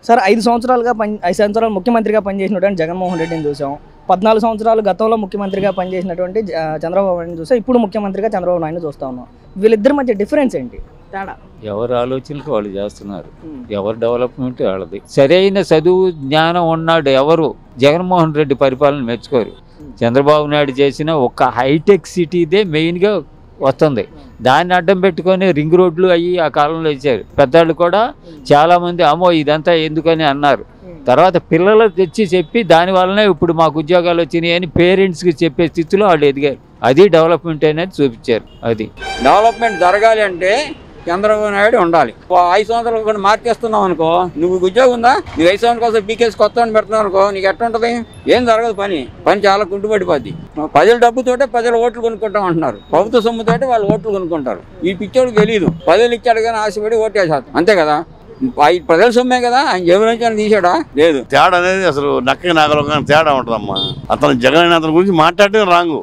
Sir 5 సంవత్సరాలుగా 5 సంవత్సరాలు ముఖ్యమంత్రిగా పనిచేసినటువంటి జగన్మోహన్ రెడ్డిని చూసాం. 14 సంవత్సరాలు గతంలో ముఖ్యమంత్రిగా పనిచేసినటువంటి చంద్రబాబు నాయుడుని చూసాం. ఇప్పుడు ముఖ్యమంత్రిగా చంద్రబాబు నాయుడుని చూస్తా ఉన్నాం. వీళ్ళిద్దరి మధ్య డిఫరెన్స్ ఏంటి? తేడా ఎవరి ఆలోచనలు వాళ్ళు చేస్తున్నారు. ఎవరి డెవలప్మెంట్ వాళ్ళది. సరైన చదువు జ్ఞానం ఉన్నాడు ఎవరు జగన్మోహన్ రెడ్డి పరిపాలన మెచ్చుకోరు. చంద్రబాబు నాయుడు చేసిన ఒక హైటెక్ సిటీదే మెయిన్గా వస్తుంది. దాన్ని అడ్డం పెట్టుకొని రింగ్ రోడ్లు అయ్యి ఆ కాలంలో ఇచ్చారు. పెద్దవాళ్ళు కూడా చాలామంది అమ్మో ఇదంతా ఎందుకని అన్నారు. తర్వాత పిల్లలు తెచ్చి చెప్పి దానివల్లనే ఇప్పుడు మాకు ఉద్యోగాలు వచ్చినాయి అని పేరెంట్స్కి చెప్పే స్థితిలో వాళ్ళు ఎదిగారు. అది డెవలప్మెంట్ అనేది చూపించారు. అది డెవలప్మెంట్ జరగాలి అంటే చంద్రబాబు నాయుడు ఉండాలి. 5 సంవత్సరాలు కూడా మార్చేస్తున్నావు అనుకో, నువ్వు ఉద్యోగం ఉందా? నీకు 5 సంవత్సరాల కోసం పీకేసి కొత్త పెడుతున్నావు అనుకో, నీకు ఎట్లా ఉంటుంది? ఏం జరగదు. పని చాలా కుంటుపడిపోద్ది. ప్రజల డబ్బుతోటే ప్రజలు ఓట్లు కొనుక్కుంటాం అంటున్నారు. ప్రభుత్వ సొమ్ముతోటే వాళ్ళు ఓట్లు కొనుక్కుంటారు. ఈ పిచ్చోడికి తెలియదు. ప్రజలు ఇచ్చాడు కానీ ఆశపడి ఓటేసారు అంతే కదా. ప్రజల సొమ్మే కదా, ఆయన జేబు నుంచి తీసాడా? లేదు. తేడా అనేది అసలు నక్క నాగలో తేడా ఉంటుందమ్మా. అతను జగన్ అతని గురించి మాట్లాడటం రాంగు.